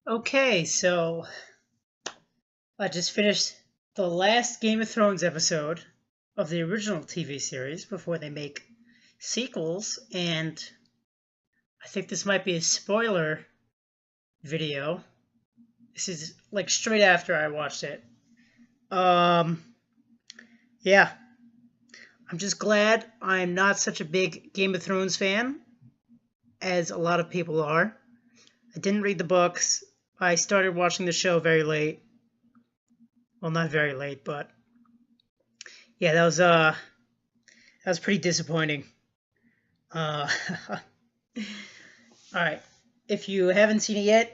Okay, so I just finished the last Game of Thrones episode of the original TV series before they make sequels, and I think this might be a spoiler video. This is like straight after I watched it. Um, yeah, I'm just glad I'm not such a big Game of Thrones fan as a lot of people are. I didn't read the books. I started watching the show very late. Well, not very late, but yeah, that was pretty disappointing. Uh, all right. If you haven't seen it yet,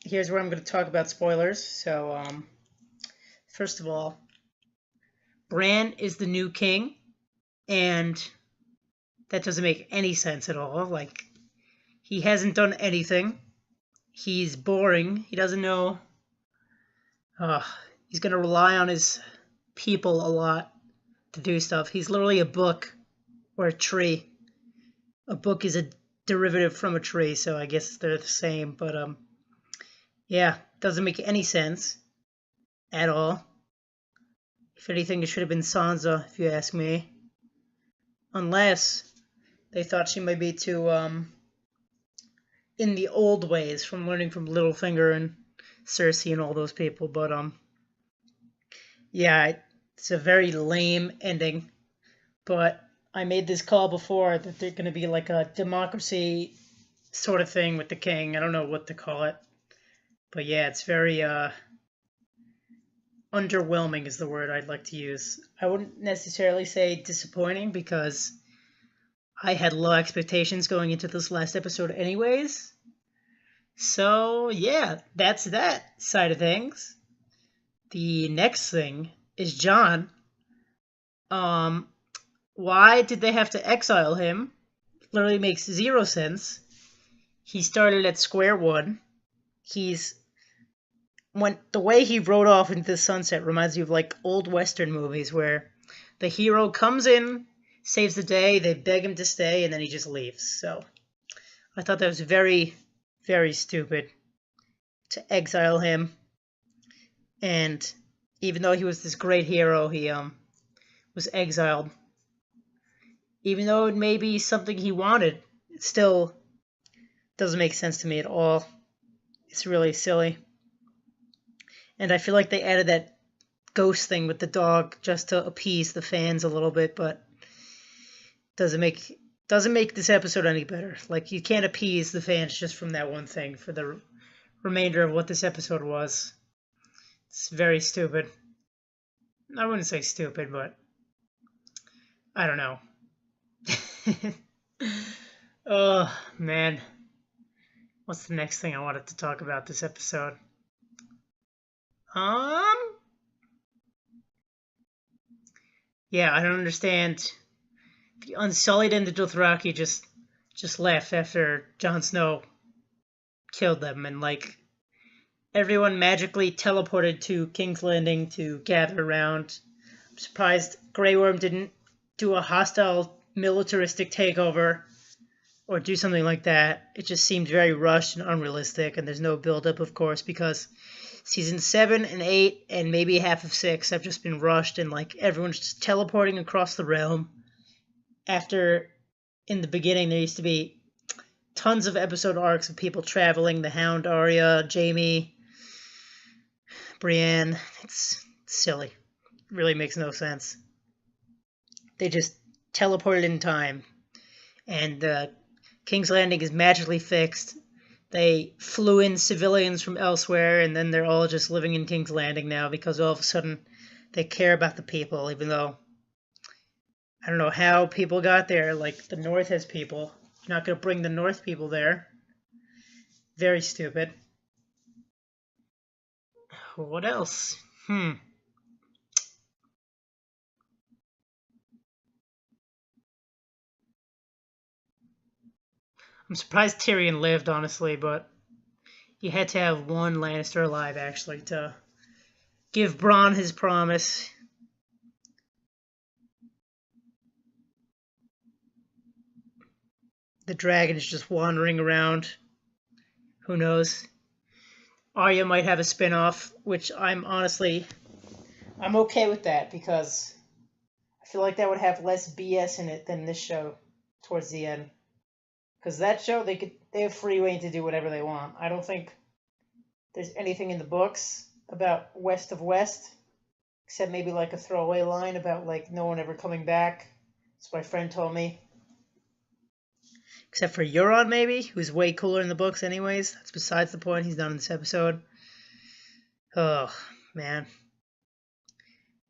here's where I'm going to talk about spoilers. So, first of all, Bran is the new king, and that doesn't make any sense at all. Like, he hasn't done anything. He's boring. He doesn't know. Uh, he's going to rely on his people a lot to do stuff. He's literally a book or a tree. A book is a derivative from a tree, so I guess they're the same. But yeah, doesn't make any sense at all. If anything, it should have been Sansa, if you ask me. Unless they thought she might be too in the old ways from learning from Littlefinger and Cersei and all those people. But yeah, it's a very lame ending. But I made this call before that they're going to be like a democracy sort of thing with the king. I don't know what to call it. But yeah, it's very underwhelming is the word I'd like to use. I wouldn't necessarily say disappointing because I had low expectations going into this last episode anyways. So, yeah, that's that side of things. The next thing is John. Um why did they have to exile him? It literally makes zero sense. He started at square one. He's when the way he rode off into the sunset reminds me of like old western movies where the hero comes in, saves the day, they beg him to stay, and then he just leaves. So I thought that was very, very stupid to exile him. And even though he was this great hero, he was exiled. Even though it may be something he wanted, it still doesn't make sense to me at all. It's really silly. And I feel like they added that ghost thing with the dog just to appease the fans a little bit, but doesn't make this episode any better. Like you can't appease the fans just from that one thing for the remainder of what this episode was. It's very stupid. I wouldn't say stupid, but I don't know. Oh man, what's the next thing I wanted to talk about this episode? Um, yeah, I don't understand. The Unsullied and the Dothraki just left after Jon Snow killed them, and like everyone magically teleported to King's Landing to gather around. I'm surprised Grey Worm didn't do a hostile militaristic takeover or do something like that. It just seemed very rushed and unrealistic, and there's no build-up, of course, because season 7 and 8 and maybe half of 6 have just been rushed, and like everyone's just teleporting across the realm. After, in the beginning, there used to be tons of episode arcs of people traveling, the Hound, Arya, Jaime, Brienne. It's silly. It really makes no sense. They just teleported in time, and King's Landing is magically fixed. They flew in civilians from elsewhere, and then they're all just living in King's Landing now because all of a sudden they care about the people, even though I don't know how people got there. Like, the North has people. You're not going to bring the North people there. Very stupid. What else? I'm surprised Tyrion lived, honestly, but you had to have one Lannister alive, actually, to give Bronn his promise. The dragon is just wandering around. Who knows? Arya might have a spin-off, which I'm okay with that because I feel like that would have less BS in it than this show towards the end. Because that show, they have free reign to do whatever they want. I don't think there's anything in the books about West of West, except maybe like a throwaway line about like no one ever coming back. That's what my friend told me. Except for Euron, maybe, who's way cooler in the books anyways. That's besides the point. He's not in this episode. Oh, man.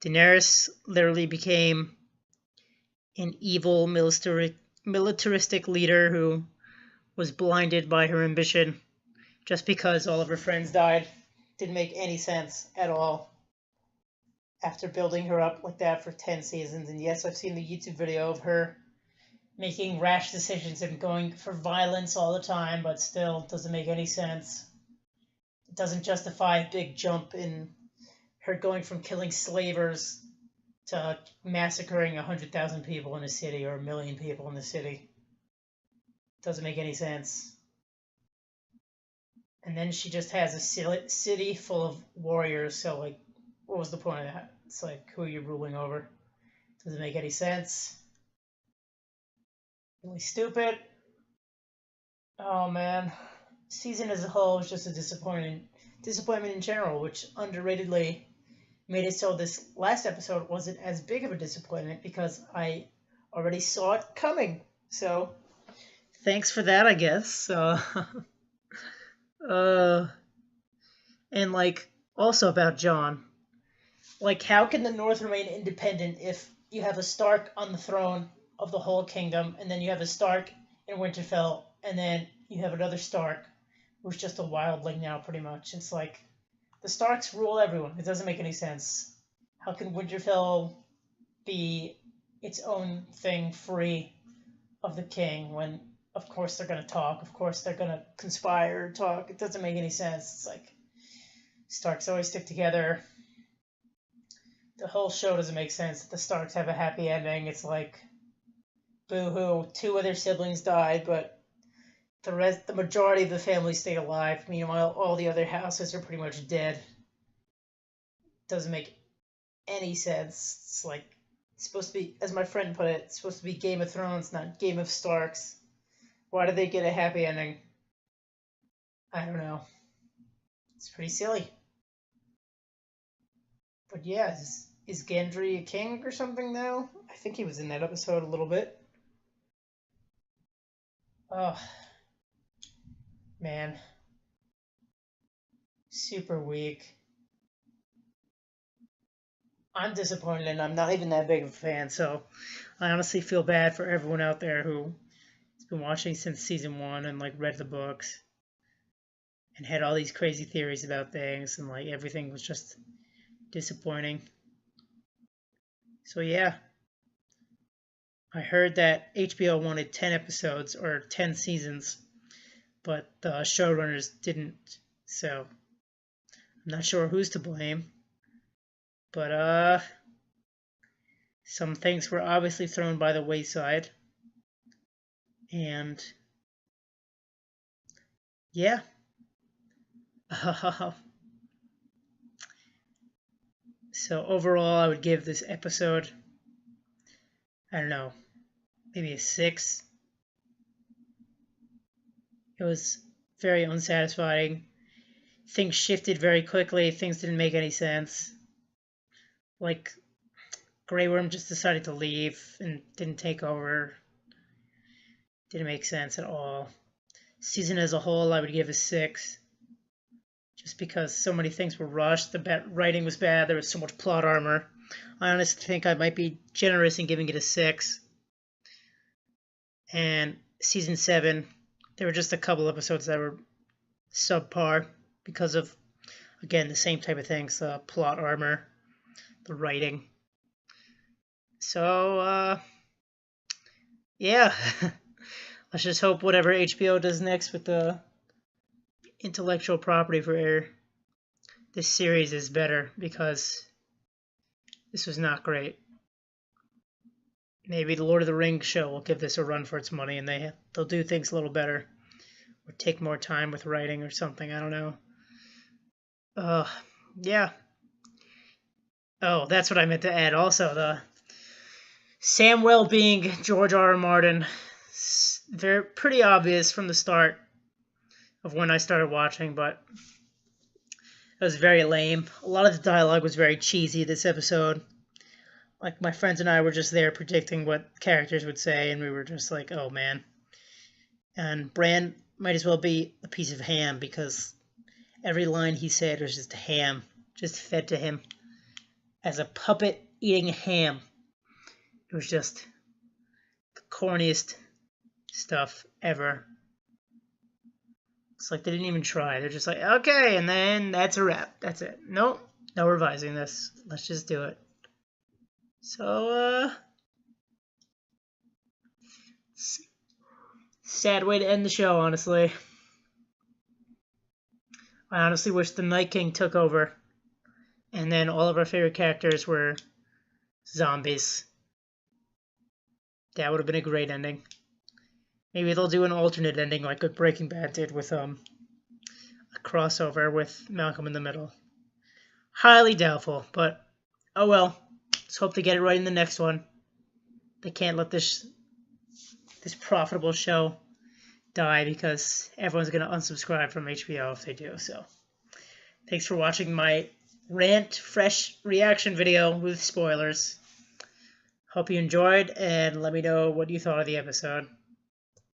Daenerys literally became an evil militaristic leader who was blinded by her ambition just because all of her friends died. Didn't make any sense at all after building her up like that for 10 seasons. And yes, I've seen the YouTube video of her making rash decisions and going for violence all the time, but still doesn't make any sense. It doesn't justify a big jump in her going from killing slavers to massacring 100,000 people in a city or 1,000,000 people in the city. Doesn't make any sense. And then she just has a city full of warriors, so like, what was the point of that? It's like, who are you ruling over? Doesn't make any sense. Really stupid. Oh man. Season as a whole was just a disappointment in general, which underratedly made it so this last episode wasn't as big of a disappointment because I already saw it coming. So thanks for that, I guess. And like also about Jon. Like, how can the North remain independent if you have a Stark on the throne of the whole kingdom, and then you have a Stark in Winterfell, and then you have another Stark who's just a wildling now, pretty much. It's like, the Starks rule everyone. It doesn't make any sense. How can Winterfell be its own thing free of the king when, of course, they're going to talk, of course, they're going to conspire, talk. It doesn't make any sense. It's like, Starks always stick together. The whole show doesn't make sense. The Starks have a happy ending. It's like, boo-hoo, 2 of their siblings died, but the majority of the family stayed alive. Meanwhile, all the other houses are pretty much dead. Doesn't make any sense. It's like, it's supposed to be, as my friend put it, it's supposed to be Game of Thrones, not Game of Starks. Why do they get a happy ending? I don't know. It's pretty silly. But yeah, is Gendry a king or something now? I think he was in that episode a little bit. Oh, man. Super weak. I'm disappointed and I'm not even that big of a fan, so I honestly feel bad for everyone out there who has been watching since season 1 and like read the books and had all these crazy theories about things and like everything was just disappointing. So yeah, I heard that HBO wanted 10 episodes or 10 seasons, but the showrunners didn't, so I'm not sure who's to blame. But some things were obviously thrown by the wayside. And yeah. So overall, I would give this episode, I don't know, maybe a 6. It was very unsatisfying. Things shifted very quickly. Things didn't make any sense. Like, Grey Worm just decided to leave and didn't take over. Didn't make sense at all. Season as a whole, I would give a 6. Just because so many things were rushed. The writing was bad. There was so much plot armor. I honestly think I might be generous in giving it a 6. And season 7, there were just a couple episodes that were subpar because of, again, the same type of things. The plot armor, the writing. So, yeah. Let's just hope whatever HBO does next with the intellectual property for this series is better, because this was not great. Maybe the Lord of the Rings show will give this a run for its money and they'll do things a little better or take more time with writing or something. I don't know. Yeah. Oh, that's what I meant to add. Also, the Samwell being George R. R. Martin, very pretty obvious from the start of when I started watching, but it was very lame. A lot of the dialogue was very cheesy this episode. Like, my friends and I were just there predicting what characters would say, and we were just like, oh man. And Bran might as well be a piece of ham because every line he said was just ham, just fed to him as a puppet eating ham. It was just the corniest stuff ever. It's like they didn't even try. They're just like, okay, and then that's a wrap. That's it. Nope, no revising this. Let's just do it. So, sad way to end the show, honestly. I honestly wish the Night King took over, and then all of our favorite characters were zombies. That would have been a great ending. Maybe they'll do an alternate ending like what Breaking Bad did with a crossover with Malcolm in the Middle. Highly doubtful, but oh well. Let's hope they get it right in the next one. They can't let this profitable show die because everyone's going to unsubscribe from HBO if they do. So, thanks for watching my fresh reaction video with spoilers. Hope you enjoyed, and let me know what you thought of the episode.